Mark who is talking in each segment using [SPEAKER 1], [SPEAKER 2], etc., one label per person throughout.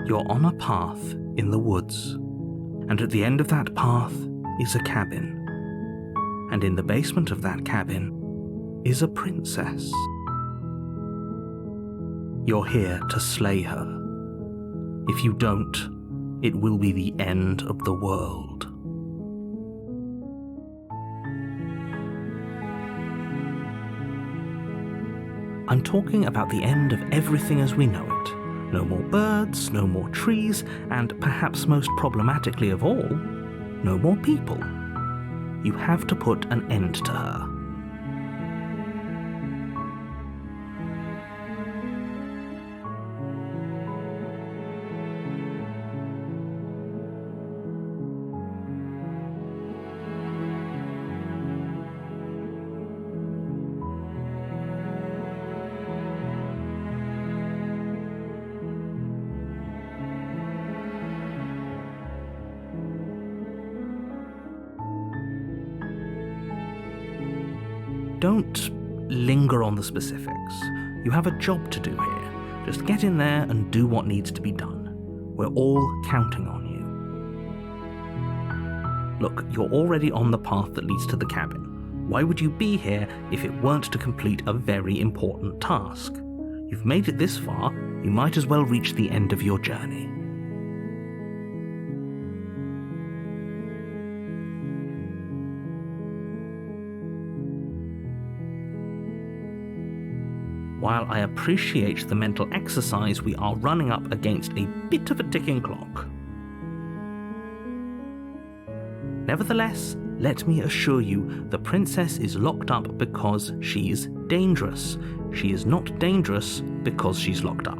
[SPEAKER 1] You're on a path in the woods, and at the end of that path is a cabin. And in the basement of that cabin is a princess. You're here to slay her. If you don't, it will be the end of the world. I'm talking about the end of everything as we know it. No more birds, no more trees, and perhaps most problematically of all, no more people. You have to put an end to her. Don't linger on the specifics. You have a job to do here. Just get in there and do what needs to be done. We're all counting on you. Look, you're already on the path that leads to the cabin. Why would you be here if it weren't to complete a very important task? You've made it this far, you might as well reach the end of your journey. While I appreciate the mental exercise, we are running up against a bit of a ticking clock. Nevertheless, let me assure you, the princess is locked up because she's dangerous. She is not dangerous because she's locked up.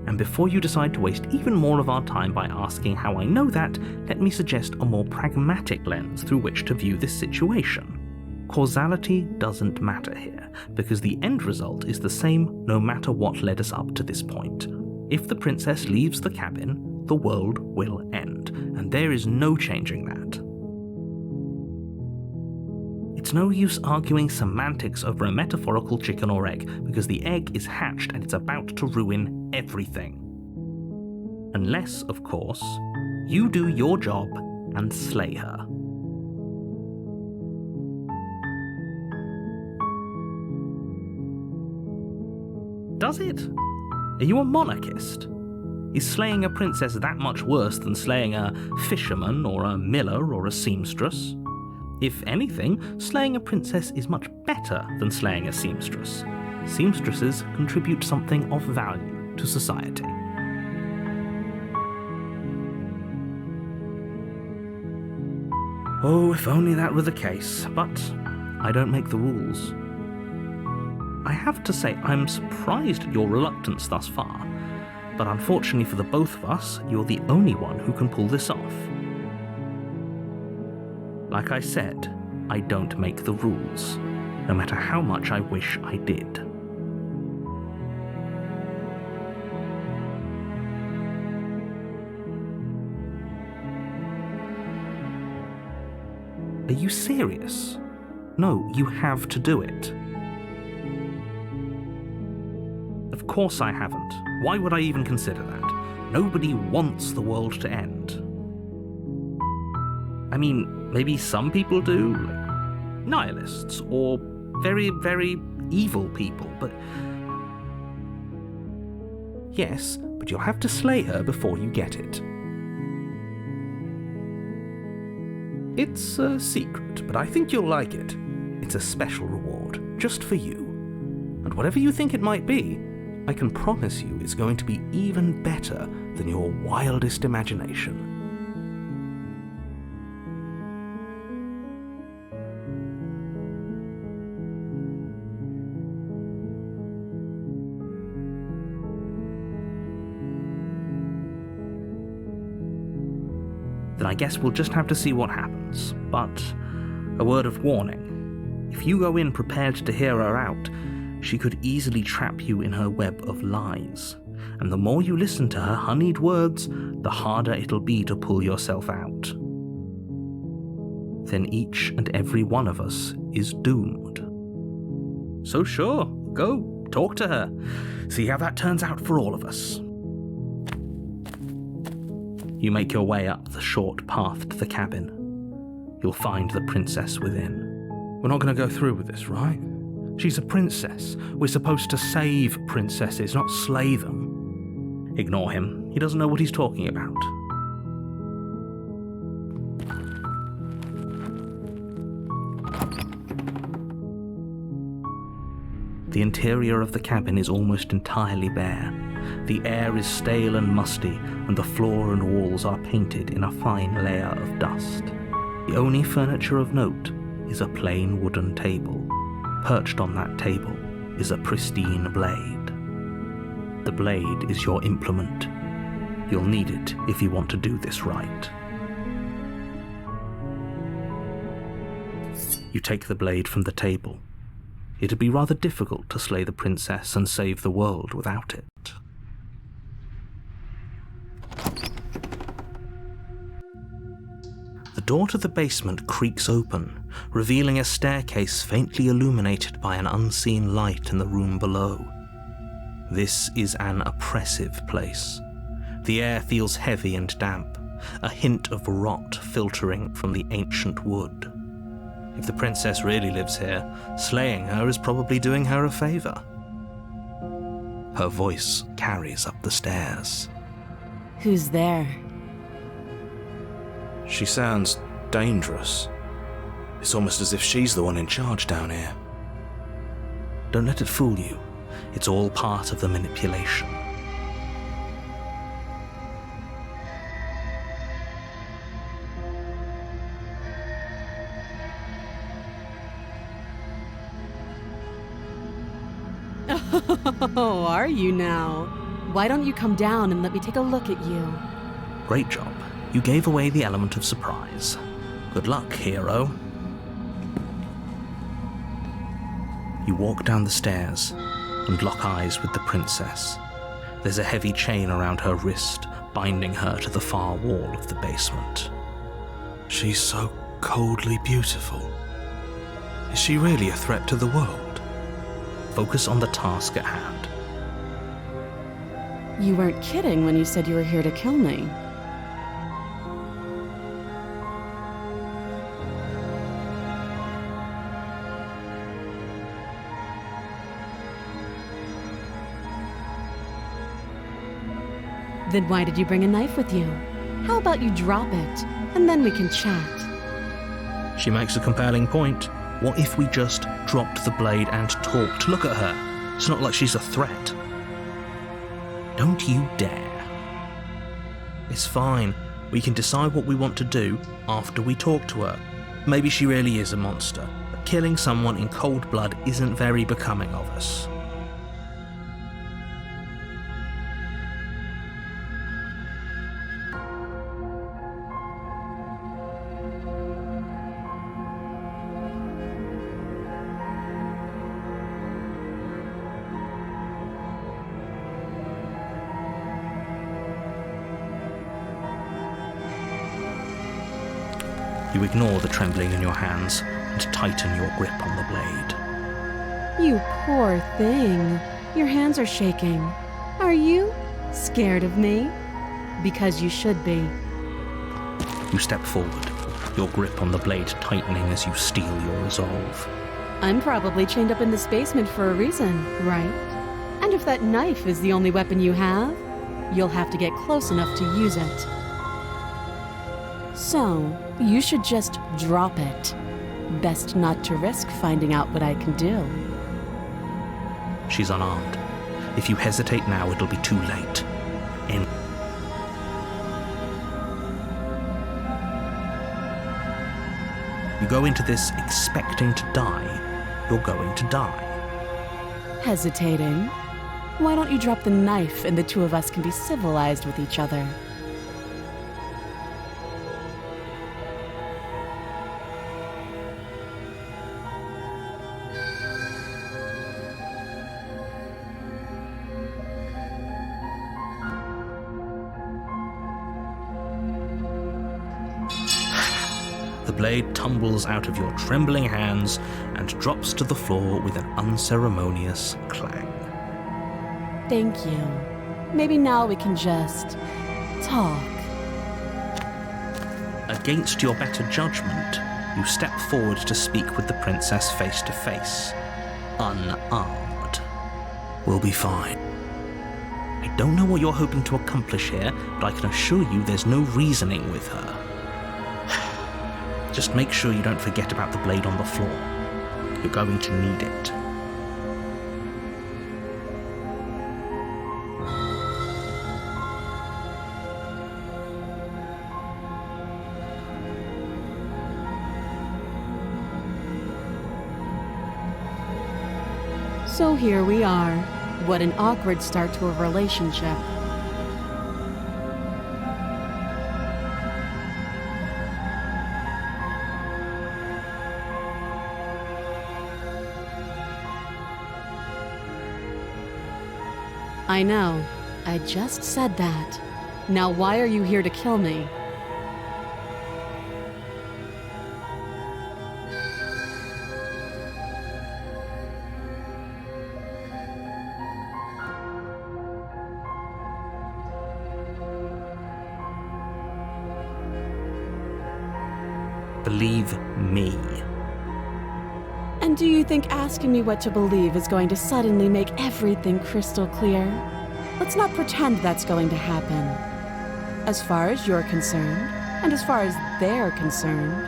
[SPEAKER 1] And before you decide to waste even more of our time by asking how I know that, let me suggest a more pragmatic lens through which to view this situation. Causality doesn't matter here, because the end result is the same no matter what led us up to this point. If the princess leaves the cabin, the world will end, and there is no changing that. It's no use arguing semantics over a metaphorical chicken or egg, because the egg is hatched and it's about to ruin everything. Unless, of course, you do your job and slay her. Does it? Are you a monarchist? Is slaying a princess that much worse than slaying a fisherman or a miller or a seamstress? If anything, slaying a princess is much better than slaying a seamstress. Seamstresses contribute something of value to society. Oh, if only that were the case, but I don't make the rules. I have to say, I'm surprised at your reluctance thus far, but unfortunately for the both of us, you're the only one who can pull this off. Like I said, I don't make the rules, no matter how much I wish I did. Are you serious? No, you have to do it. Of course I haven't. Why would I even consider that? Nobody wants the world to end. I mean, maybe some people do, like nihilists, or very, very evil people, but... Yes, but you'll have to slay her before you get it. It's a secret, but I think you'll like it. It's a special reward, just for you. And whatever you think it might be, I can promise you it's going to be even better than your wildest imagination. Then I guess we'll just have to see what happens. But a word of warning. If you go in prepared to hear her out, she could easily trap you in her web of lies. And the more you listen to her honeyed words, the harder it'll be to pull yourself out. Then each and every one of us is doomed. So sure, go, talk to her. See how that turns out for all of us. You make your way up the short path to the cabin. You'll find the princess within. We're not going to go through with this, right? She's a princess. We're supposed to save princesses, not slay them. Ignore him. He doesn't know what he's talking about. The interior of the cabin is almost entirely bare. The air is stale and musty, and the floor and walls are painted in a fine layer of dust. The only furniture of note is a plain wooden table. Perched on that table is a pristine blade. The blade is your implement. You'll need it if you want to do this right. You take the blade from the table. It'd be rather difficult to slay the princess and save the world without it. The door to the basement creaks open, revealing a staircase faintly illuminated by an unseen light in the room below. This is an oppressive place. The air feels heavy and damp, a hint of rot filtering from the ancient wood. If the princess really lives here, slaying her is probably doing her a favor. Her voice carries up the stairs.
[SPEAKER 2] Who's there?
[SPEAKER 3] She sounds dangerous. It's almost as if she's the one in charge down here.
[SPEAKER 1] Don't let it fool you. It's all part of the manipulation.
[SPEAKER 2] Oh, are you now? Why don't you come down and let me take a look at you?
[SPEAKER 1] Great job. You gave away the element of surprise. Good luck, hero. You walk down the stairs and lock eyes with the princess. There's a heavy chain around her wrist, binding her to the far wall of the basement.
[SPEAKER 3] She's so coldly beautiful. Is she really a threat to the world?
[SPEAKER 1] Focus on the task at hand.
[SPEAKER 2] You weren't kidding when you said you were here to kill me. Then why did you bring a knife with you? How about you drop it, and then we can chat?
[SPEAKER 1] She makes a compelling point. What if we just dropped the blade and talked? Look at her. It's not like she's a threat. Don't you dare. It's fine. We can decide what we want to do after we talk to her. Maybe she really is a monster, but killing someone in cold blood isn't very becoming of us. You ignore the trembling in your hands and tighten your grip on the blade.
[SPEAKER 2] You poor thing. Your hands are shaking. Are you scared of me? Because you should be.
[SPEAKER 1] You step forward, your grip on the blade tightening as you steel your resolve.
[SPEAKER 2] I'm probably chained up in this basement for a reason, right? And if that knife is the only weapon you have, you'll have to get close enough to use it. So, you should just drop it. Best not to risk finding out what I can do.
[SPEAKER 1] She's unarmed. If you hesitate now, it'll be too late. You go into this expecting to die, you're going to die.
[SPEAKER 2] Hesitating? Why don't you drop the knife and the two of us can be civilized with each other?
[SPEAKER 1] The blade tumbles out of your trembling hands and drops to the floor with an unceremonious clang.
[SPEAKER 2] Thank you. Maybe now we can just talk.
[SPEAKER 1] Against your better judgment, you step forward to speak with the princess face to face, unarmed.
[SPEAKER 3] We'll be fine.
[SPEAKER 1] I don't know what you're hoping to accomplish here, but I can assure you there's no reasoning with her. Just make sure you don't forget about the blade on the floor. You're going to need it.
[SPEAKER 2] So here we are. What an awkward start to a relationship. I know. I just said that. Now why are you here to kill me?
[SPEAKER 1] Believe me.
[SPEAKER 2] And do you think asking me what to believe is going to suddenly make everything crystal clear? Let's not pretend that's going to happen. As far as you're concerned, and as far as they're concerned,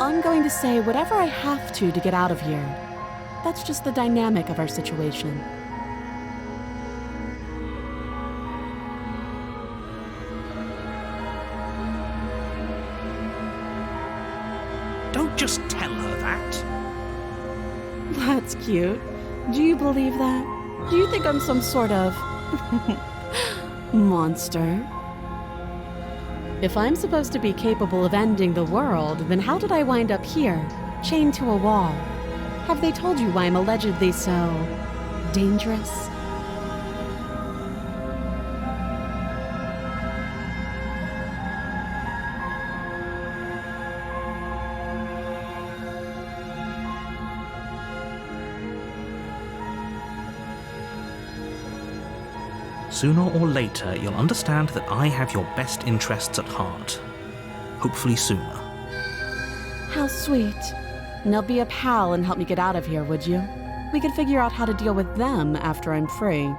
[SPEAKER 2] I'm going to say whatever I have to get out of here. That's just the dynamic of our situation.
[SPEAKER 1] Don't just tell her that.
[SPEAKER 2] That's cute. Do you believe that? Do you think I'm some sort of monster? If I'm supposed to be capable of ending the world, then how did I wind up here, chained to a wall? Have they told you why I'm allegedly so dangerous?
[SPEAKER 1] Sooner or later, you'll understand that I have your best interests at heart. Hopefully sooner.
[SPEAKER 2] How sweet. Now be a pal and help me get out of here, would you? We could figure out how to deal with them after I'm free.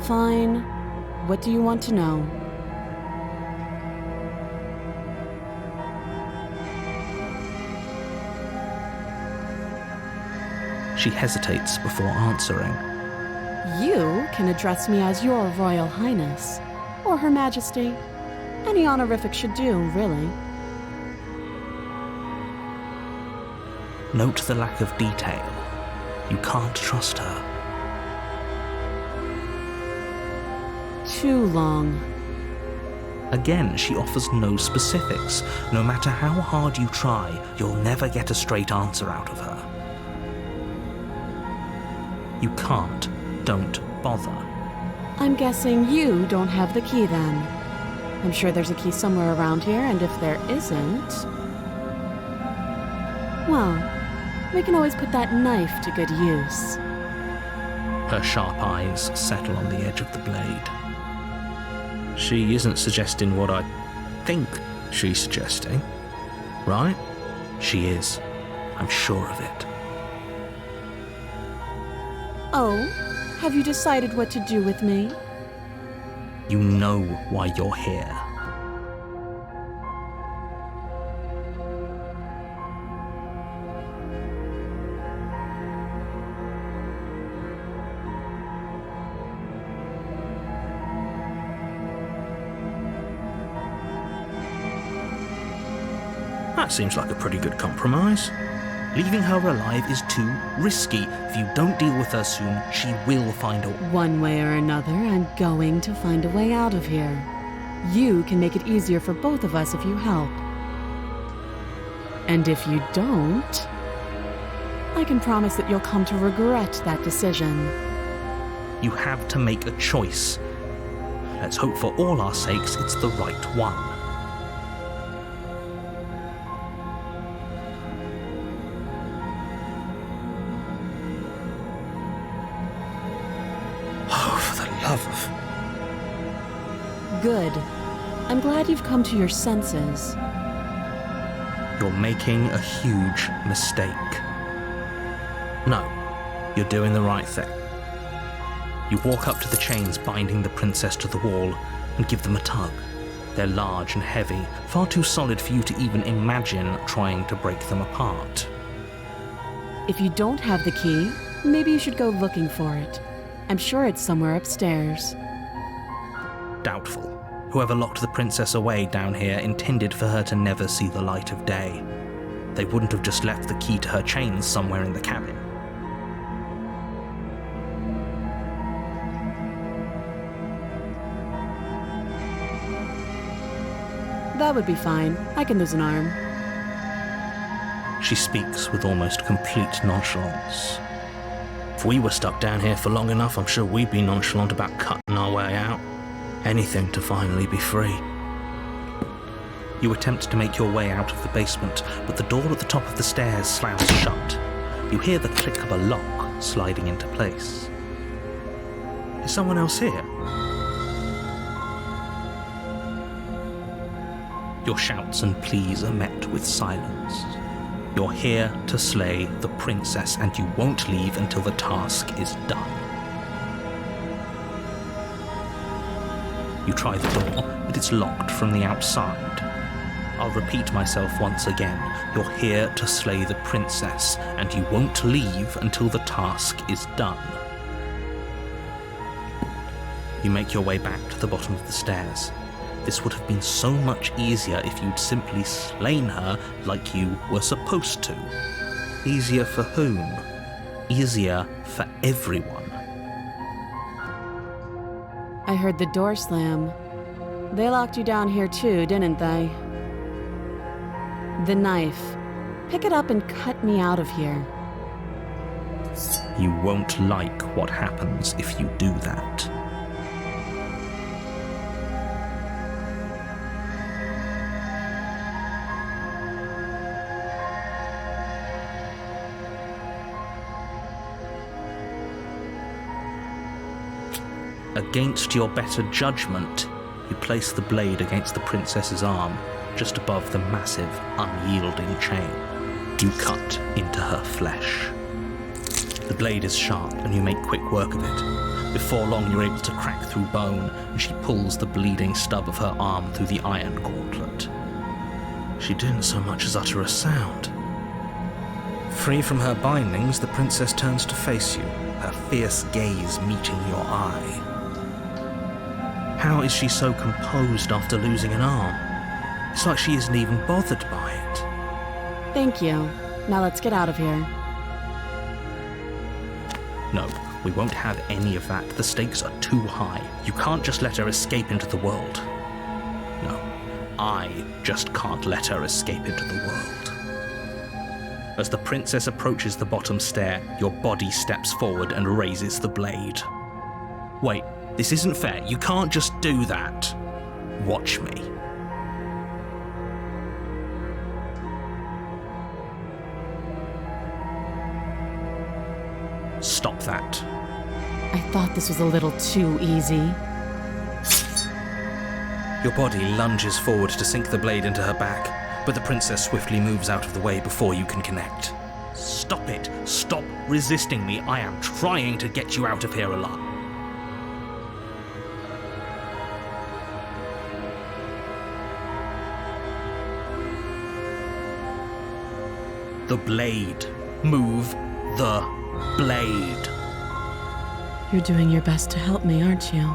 [SPEAKER 2] Fine. What do you want to know?
[SPEAKER 1] She hesitates before answering.
[SPEAKER 2] You can address me as Your Royal Highness, or Her Majesty. Any honorific should do, really.
[SPEAKER 1] Note the lack of detail. You can't trust her.
[SPEAKER 2] Too long.
[SPEAKER 1] Again, she offers no specifics. No matter how hard you try, you'll never get a straight answer out of her. You can't. Don't bother.
[SPEAKER 2] I'm guessing you don't have the key then. I'm sure there's a key somewhere around here, and if there isn't... well, we can always put that knife to good use.
[SPEAKER 1] Her sharp eyes settle on the edge of the blade. She isn't suggesting what I think she's suggesting, right? She is. I'm sure of it.
[SPEAKER 2] Oh, have you decided what to do with me?
[SPEAKER 1] You know why you're here. That seems like a pretty good compromise. Leaving her alive is too risky. If you don't deal with her soon, she will find a...
[SPEAKER 2] One way or another, I'm going to find a way out of here. You can make it easier for both of us if you help. And if you don't, I can promise that you'll come to regret that decision.
[SPEAKER 1] You have to make a choice. Let's hope for all our sakes it's the right one.
[SPEAKER 3] love of...
[SPEAKER 2] Good. I'm glad you've come to your senses.
[SPEAKER 1] You're making a huge mistake. No, you're doing the right thing. You walk up to the chains binding the princess to the wall and give them a tug. They're large and heavy, far too solid for you to even imagine trying to break them apart.
[SPEAKER 2] If you don't have the key, maybe you should go looking for it. I'm sure it's somewhere upstairs.
[SPEAKER 1] Doubtful. Whoever locked the princess away down here intended for her to never see the light of day. They wouldn't have just left the key to her chains somewhere in the cabin.
[SPEAKER 2] That would be fine. I can lose an arm.
[SPEAKER 1] She speaks with almost complete nonchalance. If we were stuck down here for long enough, I'm sure we'd be nonchalant about cutting our way out. Anything to finally be free. You attempt to make your way out of the basement, but the door at the top of the stairs slams shut. You hear the click of a lock sliding into place. Is someone else here? Your shouts and pleas are met with silence. You're here to slay the princess, and you won't leave until the task is done. You try the door, but it's locked from the outside. I'll repeat myself once again. You're here to slay the princess, and you won't leave until the task is done. You make your way back to the bottom of the stairs. This would have been so much easier if you'd simply slain her like you were supposed to. Easier for whom? Easier for everyone.
[SPEAKER 2] I heard the door slam. They locked you down here too, didn't they? The knife. Pick it up and cut me out of here.
[SPEAKER 1] You won't like what happens if you do that. Against your better judgment, you place the blade against the princess's arm, just above the massive, unyielding chain. You cut into her flesh. The blade is sharp, and you make quick work of it. Before long, you're able to crack through bone, and she pulls the bleeding stub of her arm through the iron gauntlet. She didn't so much as utter a sound. Free from her bindings, the princess turns to face you, her fierce gaze meeting your eye. How is she so composed after losing an arm? It's like she isn't even bothered by it.
[SPEAKER 2] Thank you. Now let's get out of here.
[SPEAKER 1] No, we won't have any of that. The stakes are too high. You can't just let her escape into the world. No, I just can't let her escape into the world. As the princess approaches the bottom stair, your body steps forward and raises the blade. Wait. This isn't fair. You can't just do that. Watch me. Stop that.
[SPEAKER 2] I thought this was a little too easy.
[SPEAKER 1] Your body lunges forward to sink the blade into her back, but the princess swiftly moves out of the way before you can connect. Stop it. Stop resisting me. I am trying to get you out of here alive. The blade. Move the blade.
[SPEAKER 2] You're doing your best to help me, aren't you?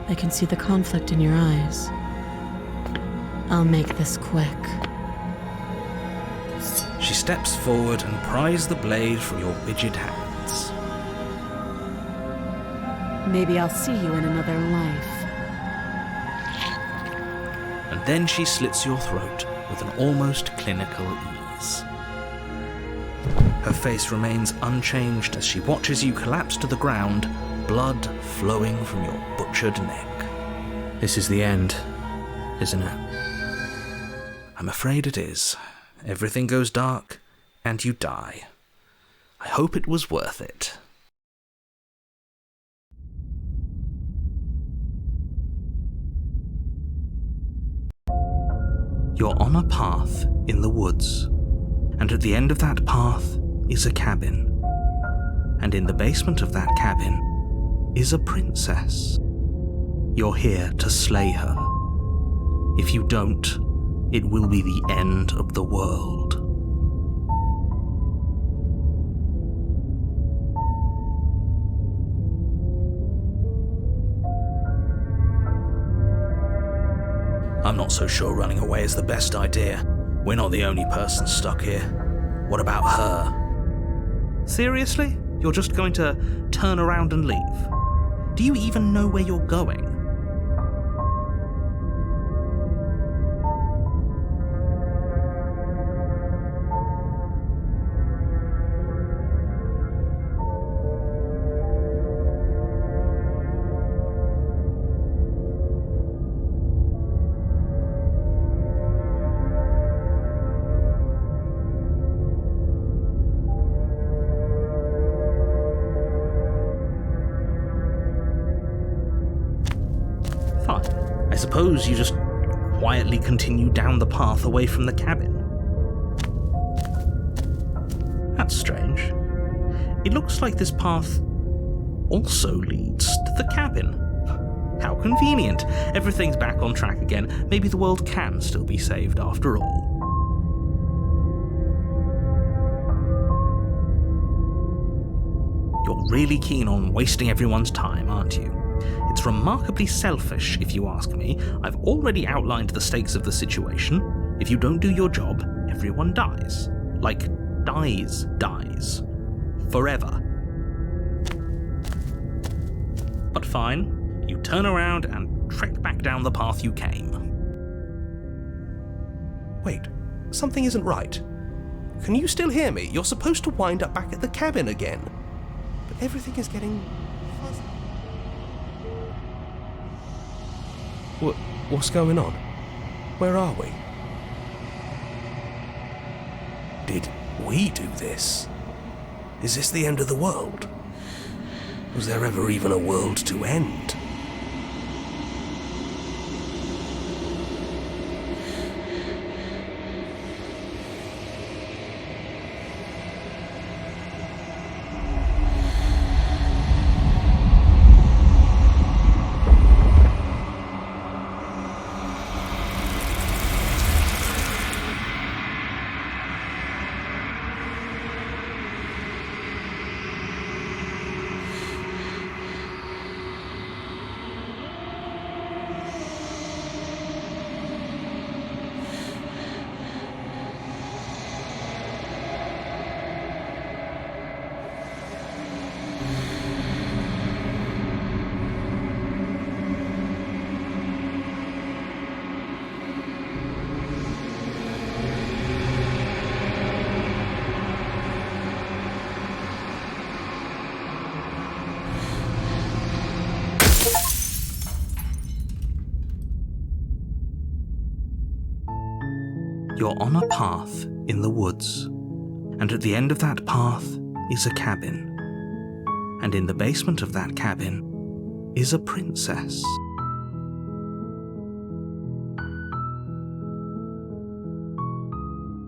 [SPEAKER 2] I can see the conflict in your eyes. I'll make this quick.
[SPEAKER 1] She steps forward and pries the blade from your rigid hands.
[SPEAKER 2] Maybe I'll see you in another life.
[SPEAKER 1] And then she slits your throat with an almost clinical ease. Her face remains unchanged as she watches you collapse to the ground, blood flowing from your butchered neck. This is the end, isn't it? I'm afraid it is. Everything goes dark, and you die. I hope it was worth it. You're on a path in the woods, and at the end of that path is a cabin. And in the basement of that cabin is a princess. You're here to slay her. If you don't, it will be the end of the world.
[SPEAKER 3] I'm not so sure running away is the best idea. We're not the only person stuck here. What about her?
[SPEAKER 1] Seriously? You're just going to turn around and leave? Do you even know where you're going? I suppose you just quietly continue down the path away from the cabin. That's strange. It looks like this path also leads to the cabin. How convenient. Everything's back on track again. Maybe the world can still be saved after all. You're really keen on wasting everyone's time, aren't you? It's remarkably selfish, if you ask me. I've already outlined the stakes of the situation. If you don't do your job, everyone dies. Like, dies. Forever. But fine, you turn around and trek back down the path you came.
[SPEAKER 4] Wait, something isn't right. Can you still hear me? You're supposed to wind up back at the cabin again. But everything is getting fuzzy. What's going on? Where are we? Did we do this? Is this the end of the world? Was there ever even a world to end?
[SPEAKER 1] You're on a path in the woods, and at the end of that path is a cabin. And in the basement of that cabin is a princess.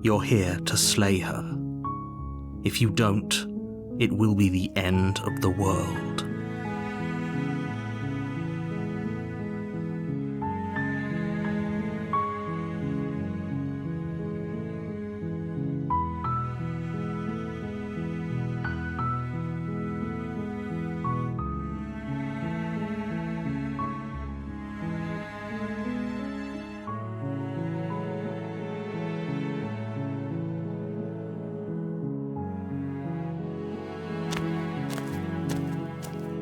[SPEAKER 1] You're here to slay her. If you don't, it will be the end of the world.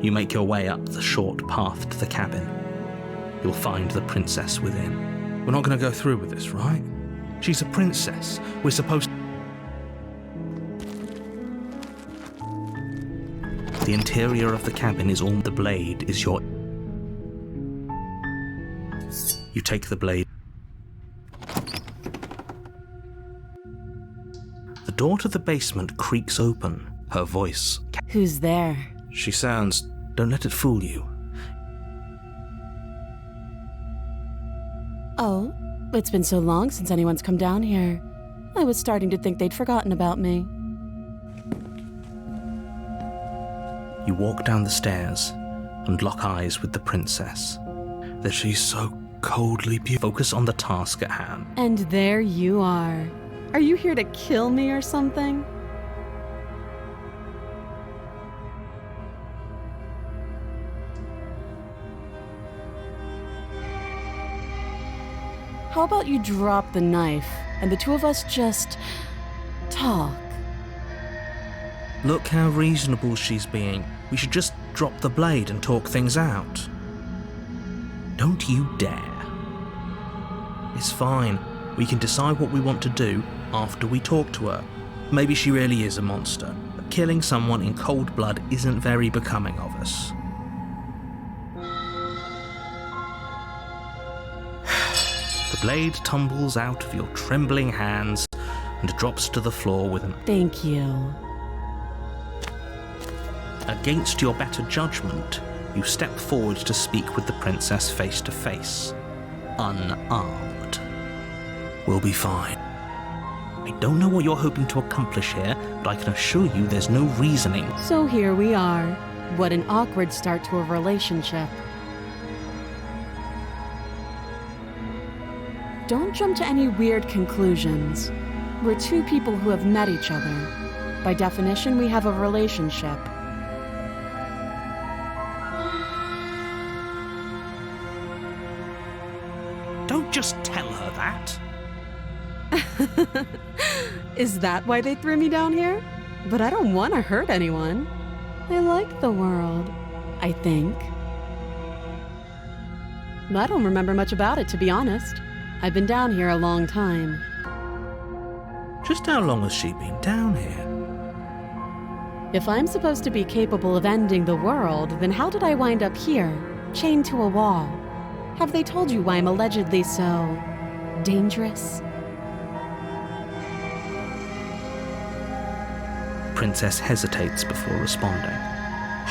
[SPEAKER 1] You make your way up the short path to the cabin. You'll find the princess within.
[SPEAKER 4] We're not going to go through with this, right? She's a princess. We're supposed to...
[SPEAKER 1] The interior of the cabin is all the blade is your... You take the blade. The door to the basement creaks open. Her voice...
[SPEAKER 2] Who's there?
[SPEAKER 1] She sounds... Don't let it fool you.
[SPEAKER 2] Oh, It's been so long since anyone's come down here. I was starting to think they'd forgotten about me.
[SPEAKER 1] You walk down the stairs and lock eyes with the princess.
[SPEAKER 3] That she's so coldly beautiful.
[SPEAKER 1] Focus on the task at hand.
[SPEAKER 2] And there you are. Are you here to kill me or something? How about you drop the knife and the two of us just talk?
[SPEAKER 1] Look how reasonable she's being. We should just drop the blade and talk things out. Don't you dare. It's fine. We can decide what we want to do after we talk to her. Maybe she really is a monster, but killing someone in cold blood isn't very becoming of us. The blade tumbles out of your trembling hands and drops to the floor with an...
[SPEAKER 2] Thank you.
[SPEAKER 1] Against your better judgment, you step forward to speak with the princess face to face, unarmed.
[SPEAKER 3] We'll be fine.
[SPEAKER 1] I don't know what you're hoping to accomplish here, but I can assure you there's no reasoning.
[SPEAKER 2] So here we are. What an awkward start to a relationship. Don't jump to any weird conclusions. We're two people who have met each other. By definition, we have a relationship.
[SPEAKER 1] Don't just tell her that.
[SPEAKER 2] Is that why they threw me down here? But I don't want to hurt anyone. I like the world, I think. I don't remember much about it, to be honest. I've been down here a long time.
[SPEAKER 1] Just how long has she been down here?
[SPEAKER 2] If I'm supposed to be capable of ending the world, then how did I wind up here, chained to a wall? Have they told you why I'm allegedly so dangerous?
[SPEAKER 1] Princess hesitates before responding.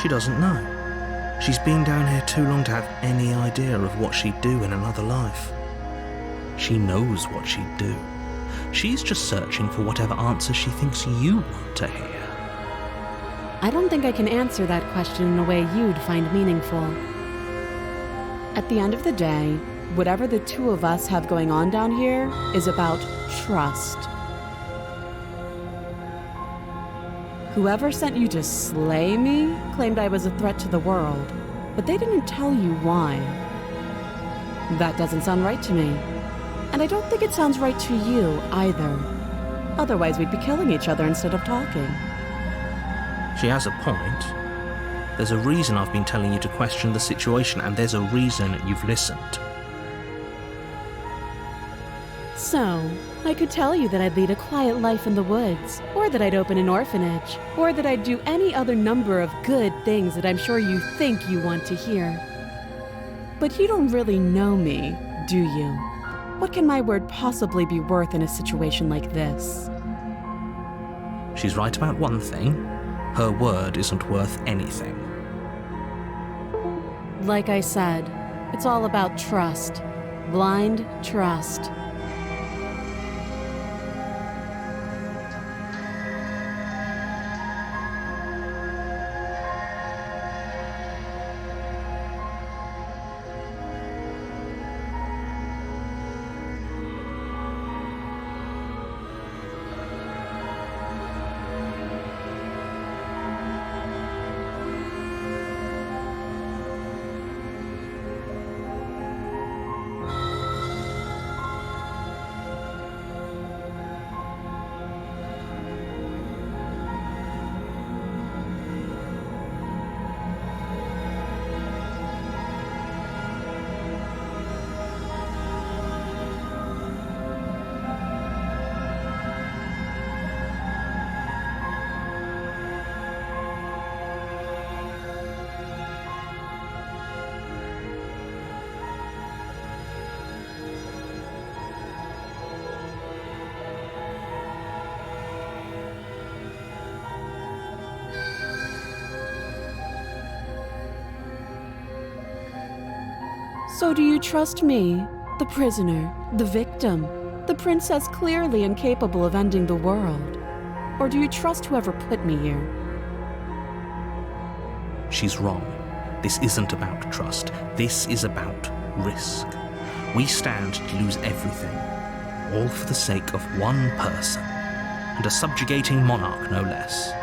[SPEAKER 1] She doesn't know. She's been down here too long to have any idea of what she'd do in another life. She knows what she'd do. She's just searching for whatever answer she thinks you want to hear.
[SPEAKER 2] I don't think I can answer that question in a way you'd find meaningful. At the end of the day, whatever the two of us have going on down here is about trust. Whoever sent you to slay me claimed I was a threat to the world, but they didn't tell you why. That doesn't sound right to me. And I don't think it sounds right to you either. Otherwise, we'd be killing each other instead of talking.
[SPEAKER 1] She has a point. There's a reason I've been telling you to question the situation, and there's a reason you've listened.
[SPEAKER 2] So, I could tell you that I'd lead a quiet life in the woods, or that I'd open an orphanage, or that I'd do any other number of good things that I'm sure you think you want to hear. But you don't really know me, do you? What can my word possibly be worth in a situation like this?
[SPEAKER 1] She's right about one thing. Her word isn't worth anything.
[SPEAKER 2] Like I said, it's all about trust. Blind trust. So do you trust me, The prisoner, the victim, the princess clearly incapable of ending the world. Or do you trust whoever put me here?
[SPEAKER 1] She's wrong. This isn't about trust. This is about risk. We stand to lose everything, all for the sake of one person, and a subjugating monarch no less.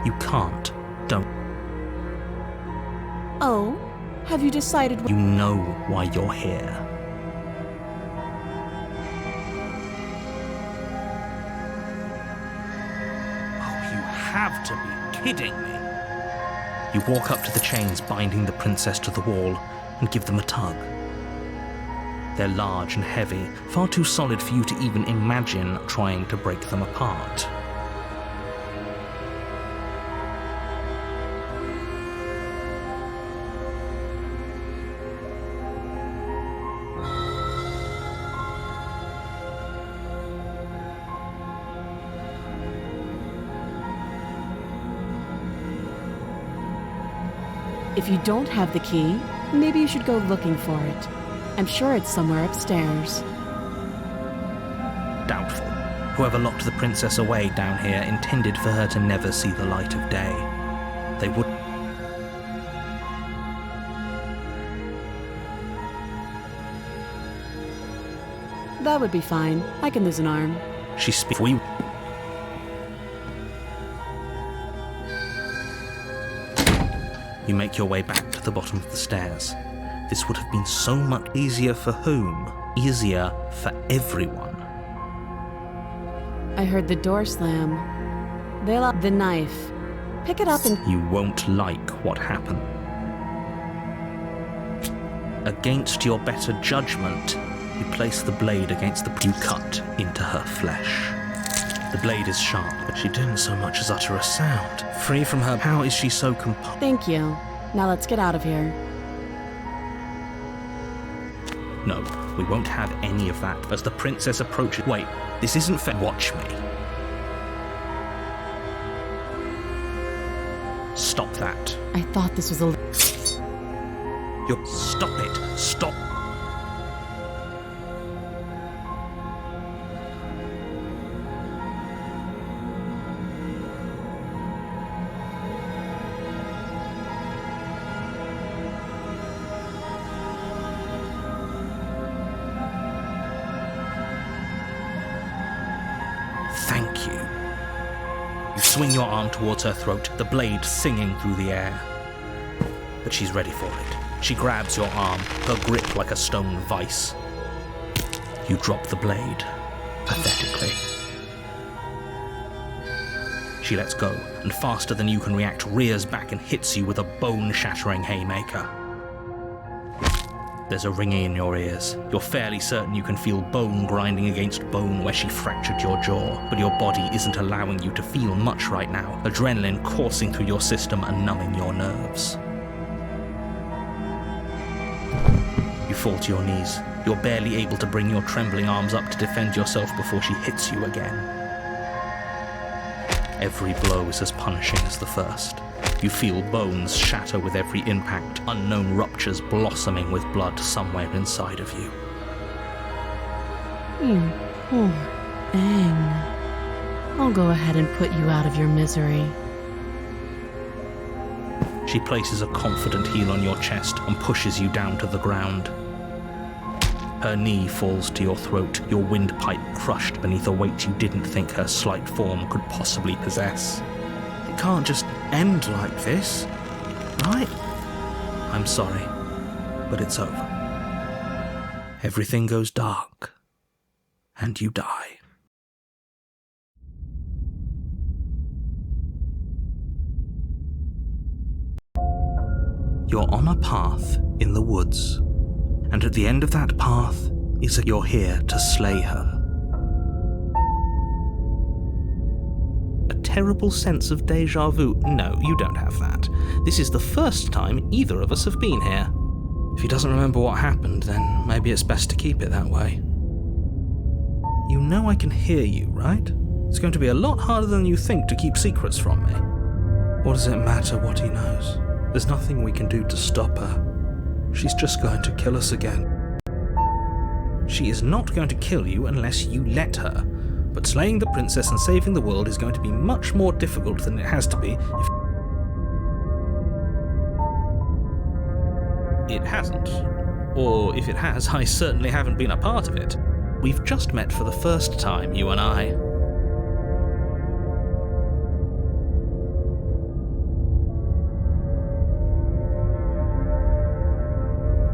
[SPEAKER 1] You can't. Don't.
[SPEAKER 2] Oh? Have you decided
[SPEAKER 1] You know why you're here. Oh, you have to be kidding me. You walk up to the chains binding the princess to the wall and give them a tug. They're large and heavy, far too solid for you to even imagine trying to break them apart.
[SPEAKER 2] If you don't have the key, maybe you should go looking for it. I'm sure it's somewhere upstairs.
[SPEAKER 1] Doubtful. Whoever locked the princess away down here intended for her to never see the light of day. They would.
[SPEAKER 2] That would be fine. I can lose an arm.
[SPEAKER 1] She speaks. We. You make your way back to the bottom of the stairs. This would have been so much easier for whom? Easier for everyone.
[SPEAKER 2] I heard the door slam. They'll up the knife. Pick it up and...
[SPEAKER 1] You won't like what happened. Against your better judgment, you place the blade against the... You cut into her flesh. The blade is sharp, but she didn't so much as utter a sound. Free from her, how is she so composed?
[SPEAKER 2] Thank you. Now let's get out of here.
[SPEAKER 1] No, we won't have any of that. As the princess approaches... Wait, this isn't fair. Watch me. Stop that.
[SPEAKER 2] I thought this was a...
[SPEAKER 1] You're... Stop it. Stop. Thank you. You swing your arm towards her throat, the blade singing through the air. But she's ready for it. She grabs your arm, her grip like a stone vice. You drop the blade, pathetically. She lets go, and faster than you can react, rears back and hits you with a bone-shattering haymaker. There's a ringing in your ears. You're fairly certain you can feel bone grinding against bone where she fractured your jaw, but your body isn't allowing you to feel much right now, adrenaline coursing through your system and numbing your nerves. You fall to your knees. You're barely able to bring your trembling arms up to defend yourself before she hits you again. Every blow is as punishing as the first. You feel bones shatter with every impact, unknown ruptures blossoming with blood somewhere inside of you.
[SPEAKER 2] Poor thing. I'll go ahead and put you out of your misery.
[SPEAKER 1] She places a confident heel on your chest and pushes you down to the ground. Her knee falls to your throat, your windpipe crushed beneath a weight you didn't think her slight form could possibly possess. It can't just end like this, right? I'm sorry, but it's over. Everything goes dark, and you die. You're on a path in the woods, and at the end of that path is that you're here to slay her. A terrible sense of déjà vu. No, you don't have that. This is the first time either of us have been here. If he doesn't remember what happened, then maybe it's best to keep it that way. You know I can hear you, right? It's going to be a lot harder than you think to keep secrets from me. What does it matter what he knows? There's nothing we can do to stop her. She's just going to kill us again. She is not going to kill you unless you let her, but slaying the princess and saving the world is going to be much more difficult than it has to be if it hasn't. Or if it has, I certainly haven't been a part of it. We've just met for the first time, you and I.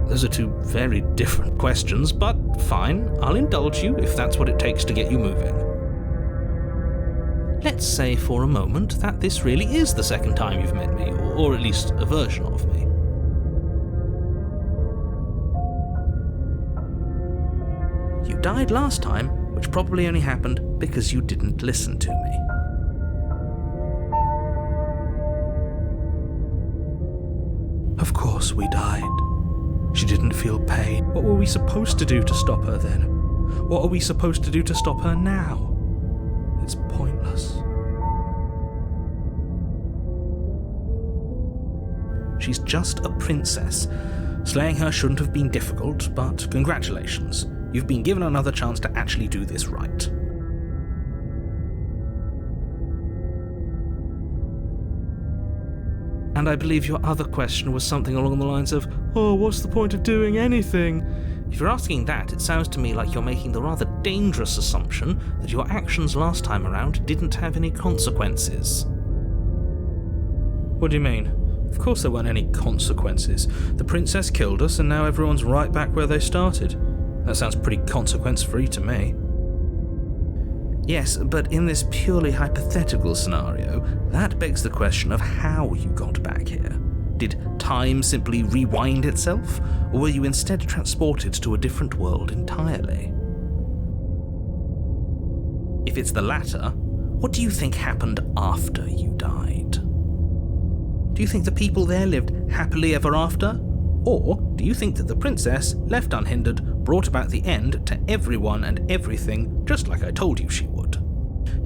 [SPEAKER 1] Those are two very different questions, but fine, I'll indulge you if that's what it takes to get you moving. Let's say for a moment that this really is the second time you've met me, or at least a version of me. You died last time, which probably only happened because you didn't listen to me. Of course we died. She didn't feel pain. What were we supposed to do to stop her then? What are we supposed to do to stop her now? It's pointless. She's just a princess. Slaying her shouldn't have been difficult, but congratulations. You've been given another chance to actually do this right. And I believe your other question was something along the lines of, oh, what's the point of doing anything? If you're asking that, it sounds to me like you're making the rather dangerous assumption that your actions last time around didn't have any consequences. What do you mean? Of course there weren't any consequences. The princess killed us and now everyone's right back where they started. That sounds pretty consequence-free to me. Yes, but in this purely hypothetical scenario, that begs the question of how you got back here. Did time simply rewind itself, or were you instead transported to a different world entirely? If it's the latter, what do you think happened after you died? Do you think the people there lived happily ever after? Or do you think that the princess, left unhindered, brought about the end to everyone and everything, just like I told you she would?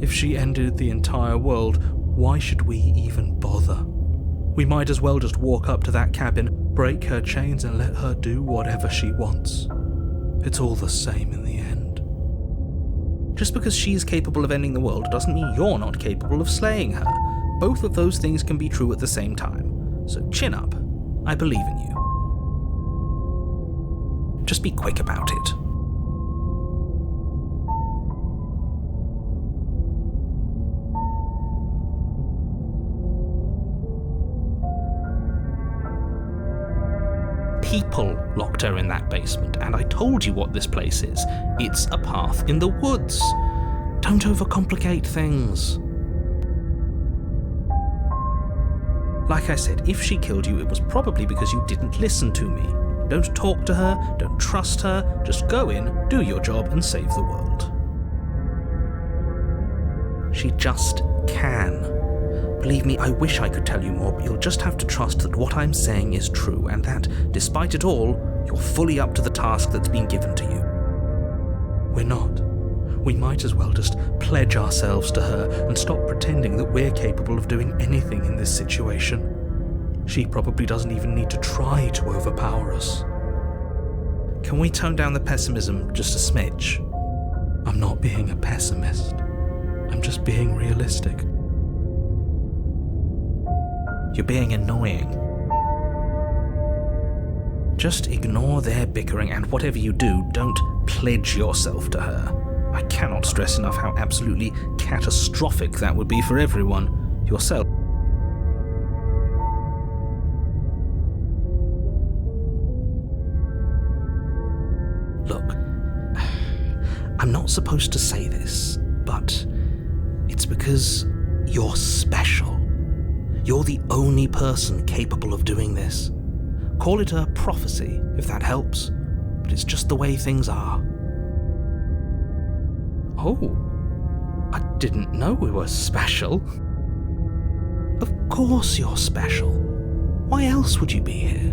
[SPEAKER 1] If she ended the entire world, why should we even bother? We might as well just walk up to that cabin, break her chains and let her do whatever she wants. It's all the same in the end. Just because she's capable of ending the world doesn't mean you're not capable of slaying her. Both of those things can be true at the same time. So chin up. I believe in you. Just be quick about it. People locked her in that basement, and I told you what this place is. It's a path in the woods. Don't overcomplicate things. Like I said, if she killed you, it was probably because you didn't listen to me. Don't talk to her, don't trust her, just go in, do your job, and save the world. She just can. Believe me, I wish I could tell you more, but you'll just have to trust that what I'm saying is true, and that, despite it all, you're fully up to the task that's been given to you. We're not. We might as well just pledge ourselves to her and stop pretending that we're capable of doing anything in this situation. She probably doesn't even need to try to overpower us. Can we tone down the pessimism just a smidge? I'm not being a pessimist.
[SPEAKER 3] I'm just being realistic. You're being annoying. Just ignore their bickering, and whatever you do, don't pledge yourself to her. I cannot stress enough how absolutely catastrophic that would be for everyone. Yourself. Look, I'm not supposed to say this, but it's because you're special. You're the only person capable of doing this. Call it a prophecy, if that helps, but it's just the way things are. Oh, I didn't know we were special. Of course you're special. Why else would you be here?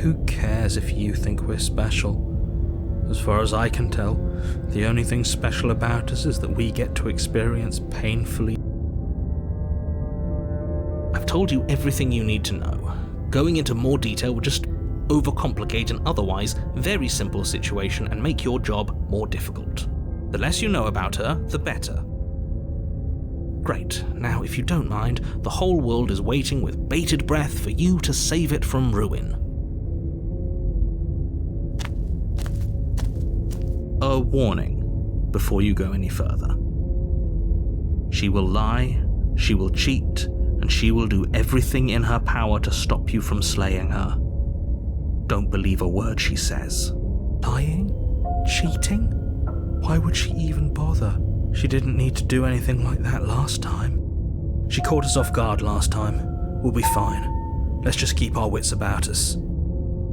[SPEAKER 3] Who cares if you think we're special? As far as I can tell, the only thing special about us is that we get to experience painfully. I've told you everything you need to know. Going into more detail would just overcomplicate an otherwise very simple situation and make your job more difficult. The less you know about her, the better. Great. Now, if you don't mind, the whole world is waiting with bated breath for you to save it from ruin. A warning before you go any further. She will lie, she will cheat, and she will do everything in her power to stop you from slaying her. Don't believe a word she says. Lying? Cheating? Why would she even bother? She didn't need to do anything like that last time. She caught us off guard last time. We'll be fine. Let's just keep our wits about us.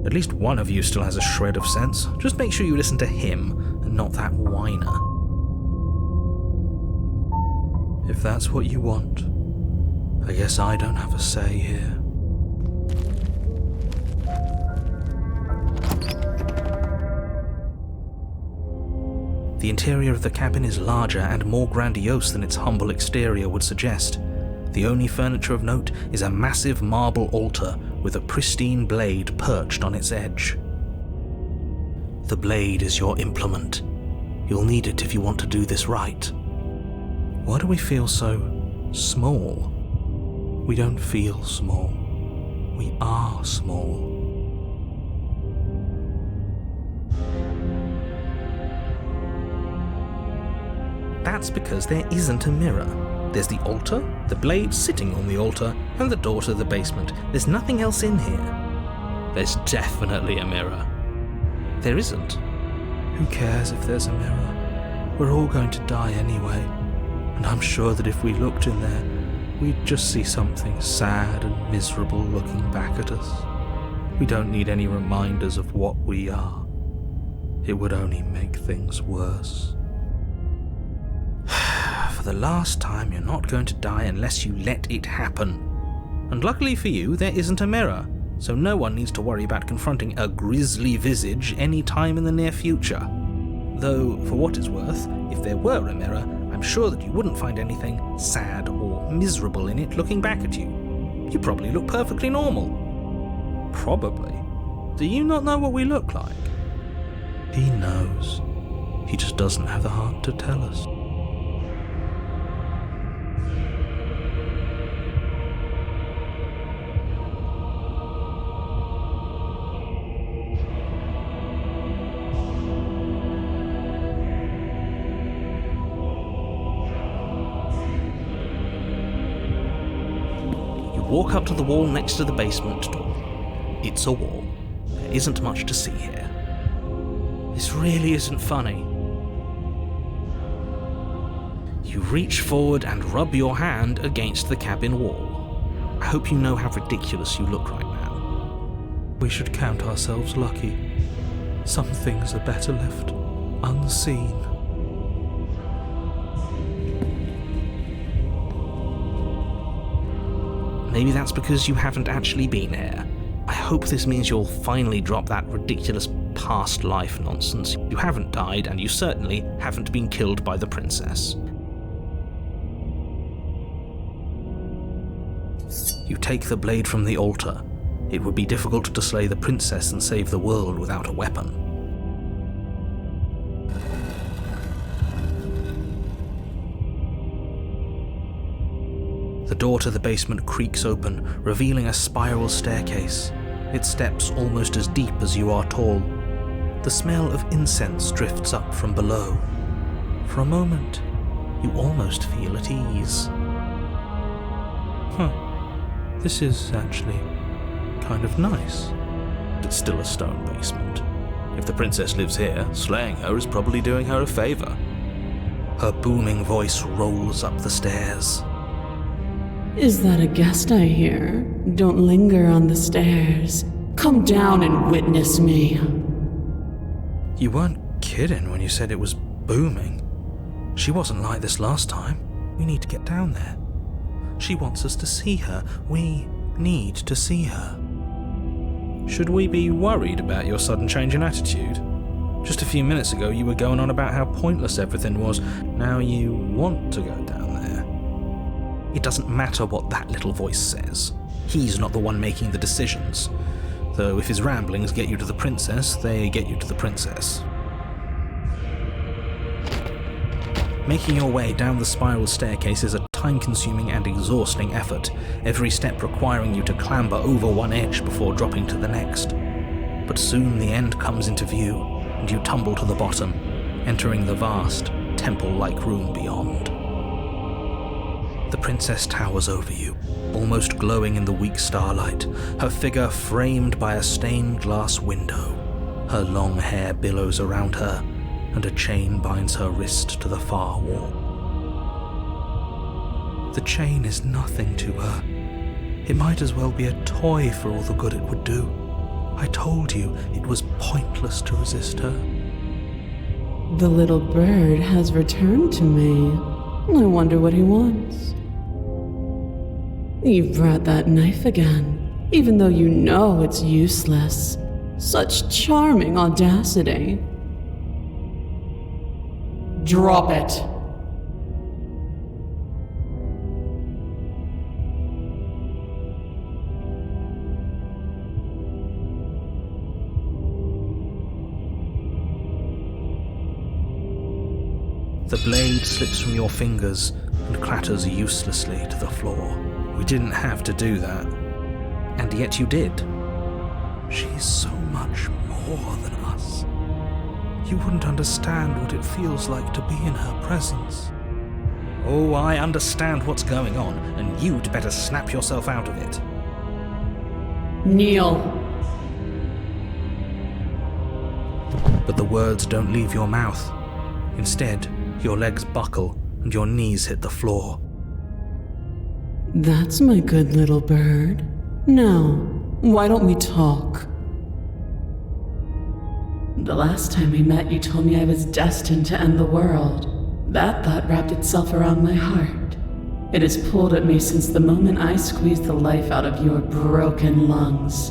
[SPEAKER 3] At least one of you still has a shred of sense. Just make sure you listen to him and not that whiner. If that's what you want, I guess I don't have a say here. The interior of the cabin is larger and more grandiose than its humble exterior would suggest. The only furniture of note is a massive marble altar with a pristine blade perched on its edge. The blade is your implement. You'll need it if you want to do this right. Why do we feel so small? We don't feel small. We are small. That's because there isn't a mirror. There's the altar, the blade sitting on the altar, and the door to the basement. There's nothing else in here. There's definitely a mirror. There isn't. Who cares if there's a mirror? We're all going to die anyway, and I'm sure that if we looked in there, we'd just see something sad and miserable looking back at us. We don't need any reminders of what we are. It would only make things worse. For the last time, you're not going to die unless you let it happen. And luckily for you, there isn't a mirror, so no one needs to worry about confronting a grisly visage any time in the near future. Though, for what it's worth, if there were a mirror, I'm sure that you wouldn't find anything sad or miserable in it looking back at you. You probably look perfectly normal. Probably. Do you not know what we look like? He knows. He just doesn't have the heart to tell us. Walk up to the wall next to the basement door. It's a wall. There isn't much to see here. This really isn't funny. You reach forward and rub your hand against the cabin wall. I hope you know how ridiculous you look right now. We should count ourselves lucky. Some things are better left unseen. Maybe that's because you haven't actually been here. I hope this means you'll finally drop that ridiculous past life nonsense. You haven't died, and you certainly haven't been killed by the princess. You take the blade from the altar. It would be difficult to slay the princess and save the world without a weapon. door to the basement creaks open, revealing a spiral staircase, its steps almost as deep as you are tall. The smell of incense drifts up from below. For a moment, you almost feel at ease. This is actually kind of nice. It's still a stone basement. If the princess lives here, slaying her is probably doing her a favor. Her booming voice rolls up the stairs.
[SPEAKER 2] Is that a guest I hear? Don't linger on the stairs. Come down and witness me.
[SPEAKER 3] You weren't kidding when you said it was booming. She wasn't like this last time. We need to get down there. She wants us to see her. We need to see her. Should we be worried about your sudden change in attitude? Just a few minutes ago you were going on about how pointless everything was. Now you want to go down there. It doesn't matter what that little voice says. He's not the one making the decisions. Though if his ramblings get you to the princess, they get you to the princess. Making your way down the spiral staircase is a time-consuming and exhausting effort, every step requiring you to clamber over one edge before dropping to the next. But soon the end comes into view, and you tumble to the bottom, entering the vast, temple-like room beyond. The princess towers over you, almost glowing in the weak starlight, her figure framed by a stained glass window. Her long hair billows around her, and a chain binds her wrist to the far wall. The chain is nothing to her. It might as well be a toy for all the good it would do. I told you it was pointless to resist her.
[SPEAKER 2] The little bird has returned to me. I wonder what he wants. You've brought that knife again, even though you know it's useless. Such charming audacity. Drop it.
[SPEAKER 3] The blade slips from your fingers and clatters uselessly to the floor. We didn't have to do that. And yet you did. She's so much more than us. You wouldn't understand what it feels like to be in her presence. Oh, I understand what's going on, and you'd better snap yourself out of it.
[SPEAKER 2] Kneel.
[SPEAKER 3] But the words don't leave your mouth. Instead, your legs buckle and your knees hit the floor.
[SPEAKER 2] That's my good little bird. Now, why don't we talk? The last time we met, you told me I was destined to end the world. That thought wrapped itself around my heart. It has pulled at me since the moment I squeezed the life out of your broken lungs.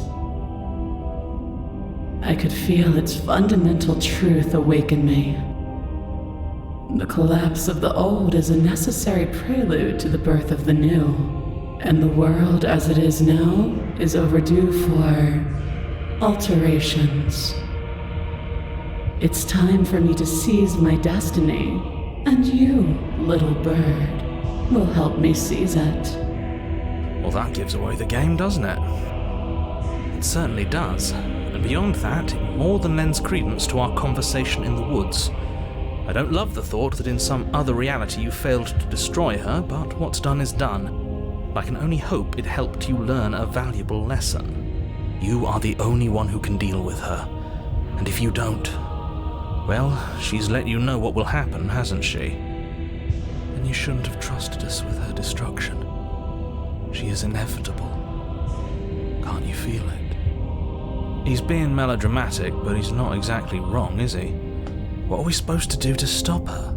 [SPEAKER 2] I could feel its fundamental truth awaken me. The collapse of the old is a necessary prelude to the birth of the new, and the world as it is now is overdue for alterations. It's time for me to seize my destiny, and you, little bird, will help me seize it.
[SPEAKER 3] Well, that gives away the game, doesn't it? It certainly does. And beyond that, it more than lends credence to our conversation in the woods. I don't love the thought that in some other reality you failed to destroy her, but what's done is done. I can only hope it helped you learn a valuable lesson. You are the only one who can deal with her. And if you don't, well, she's let you know what will happen, hasn't she? And you shouldn't have trusted us with her destruction. She is inevitable. Can't you feel it? He's being melodramatic, but he's not exactly wrong, is he? What are we supposed to do to stop her?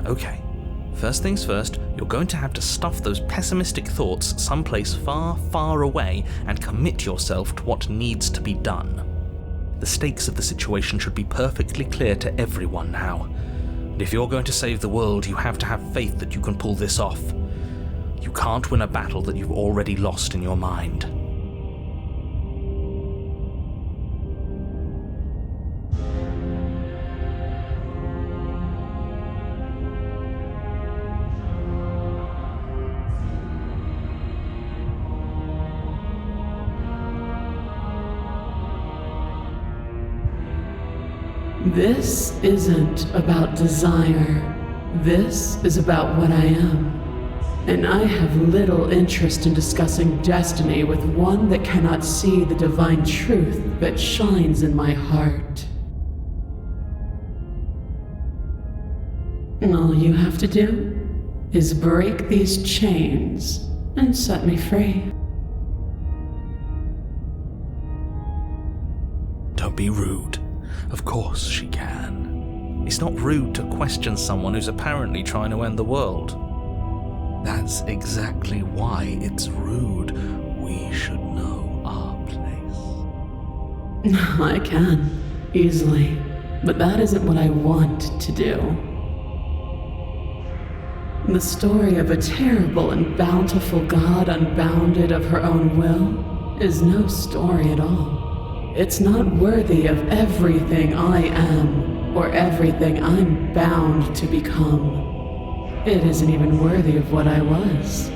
[SPEAKER 3] Okay, first things first, you're going to have to stuff those pessimistic thoughts someplace far, far away and commit yourself to what needs to be done. The stakes of the situation should be perfectly clear to everyone now. And if you're going to save the world, you have to have faith that you can pull this off. You can't win a battle that you've already lost in your mind.
[SPEAKER 2] This isn't about desire. This is about what I am. And I have little interest in discussing destiny with one that cannot see the divine truth that shines in my heart. All you have to do is break these chains and set me free.
[SPEAKER 3] Don't be rude. Of course she can. It's not rude to question someone who's apparently trying to end the world. That's exactly why it's rude. We should know our place.
[SPEAKER 2] I can, easily. But that isn't what I want to do. The story of a terrible and bountiful God unbounded of her own will is no story at all. It's not worthy of everything I am or everything I'm bound to become. It isn't even worthy of what I was.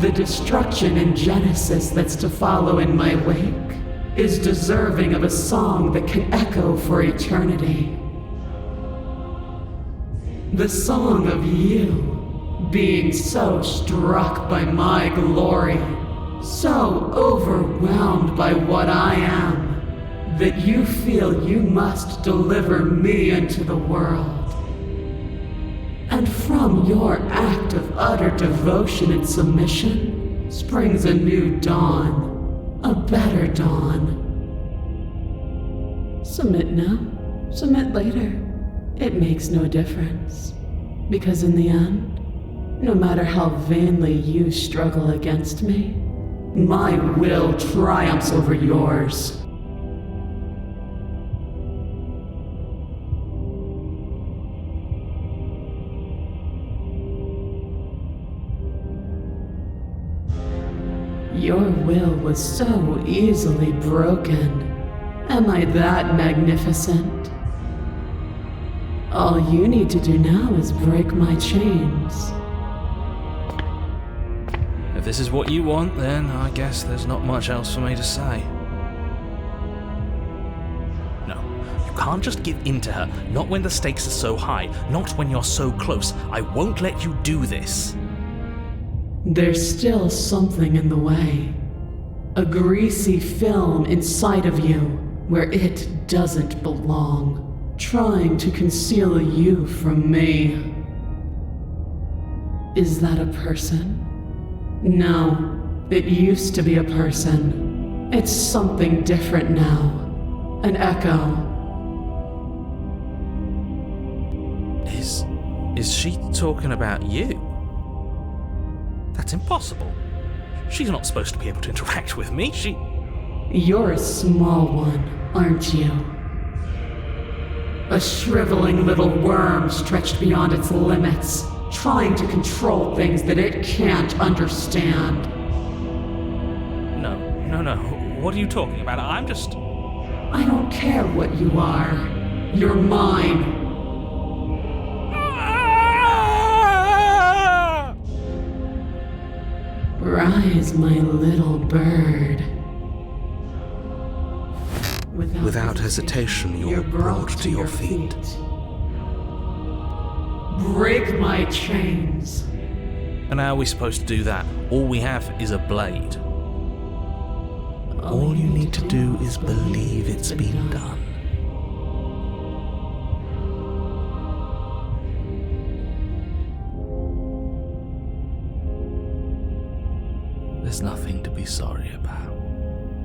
[SPEAKER 2] The destruction in Genesis that's to follow in my wake is deserving of a song that can echo for eternity. The song of you being so struck by my glory, so overwhelmed by what I am, that you feel you must deliver me into the world. And from your act of utter devotion and submission springs a new dawn, a better dawn. Submit now, submit later. It makes no difference. Because in the end, no matter how vainly you struggle against me, my will triumphs over yours. Your will was so easily broken. Am I that magnificent? All you need to do now is break my chains.
[SPEAKER 3] If this is what you want, then I guess there's not much else for me to say.
[SPEAKER 1] No, you can't just give in to her. Not when the stakes are so high. Not when you're so close. I won't let you do this.
[SPEAKER 2] There's still something in the way. A greasy film inside of you where it doesn't belong, trying to conceal you from me. Is that a person? No, it used to be a person. It's something different now. An echo.
[SPEAKER 3] Is she talking about you?
[SPEAKER 1] That's impossible. She's not supposed to be able to interact with me.
[SPEAKER 2] You're a small one, aren't you? A shriveling little worm stretched beyond its limits, trying to control things that it can't understand.
[SPEAKER 1] No. What are you talking about? I'm just...
[SPEAKER 2] I don't care what you are. You're mine. Rise, my little bird.
[SPEAKER 3] Without hesitation, you're brought to your feet.
[SPEAKER 2] Break my chains.
[SPEAKER 1] And how are we supposed to do that? All we have is a blade.
[SPEAKER 3] All you need to do is believe it's been done. There's nothing to be sorry about.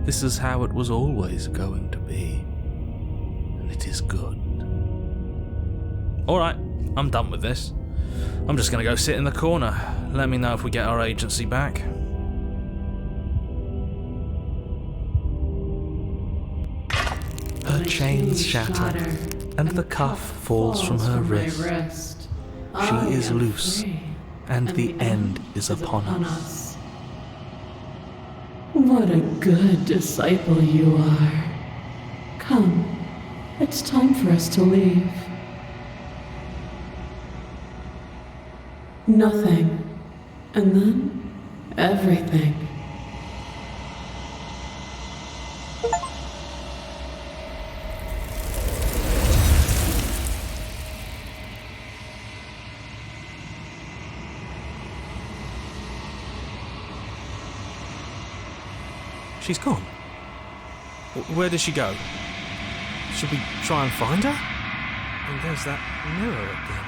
[SPEAKER 3] This is how it was always going to be. And it is good.
[SPEAKER 1] Alright, I'm done with this. I'm just gonna go sit in the corner. Let me know if we get our agency back.
[SPEAKER 3] Her chains shatter, and the cuff falls from her wrist. She is loose, and the end is upon us.
[SPEAKER 2] What a good disciple you are. Come, it's time for us to leave. Nothing, and then everything.
[SPEAKER 4] She's gone. Where did she go? Should we try and find her? And there's that mirror again.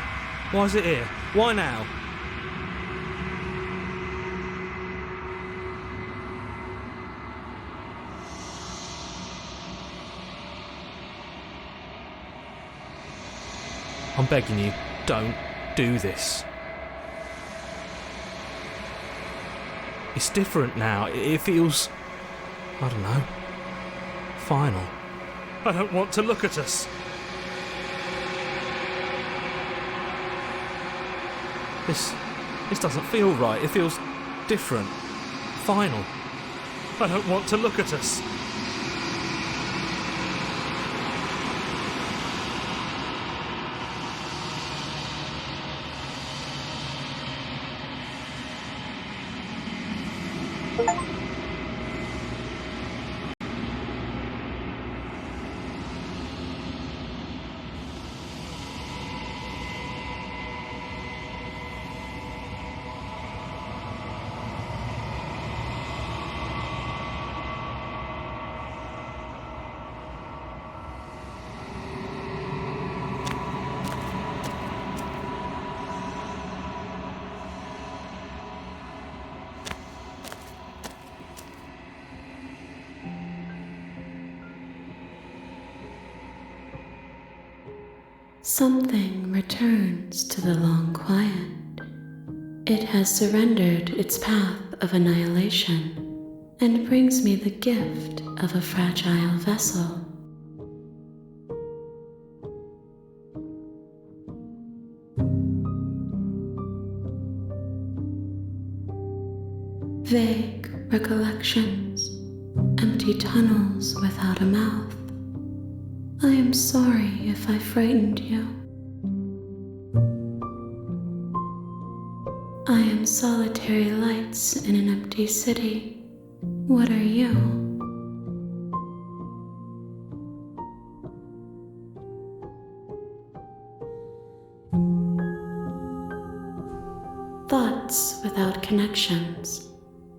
[SPEAKER 4] Why is it here? Why now? I'm begging you, don't do this. It's different now. It feels, I don't know, final. I don't want to look at us. This doesn't feel right. It feels different. Final. I don't want to look at us.
[SPEAKER 2] Something returns to the long quiet. It has surrendered its path of annihilation and brings me the gift of a fragile vessel. Vague recollections, empty tunnels without a mouth. I am sorry if I frightened you. I am solitary lights in an empty city. What are you? Thoughts without connections,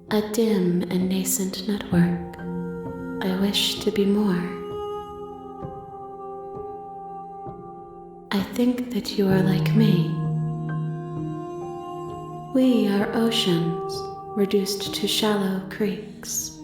[SPEAKER 2] a dim and nascent network. I wish to be more. I think that you are like me. We are oceans reduced to shallow creeks.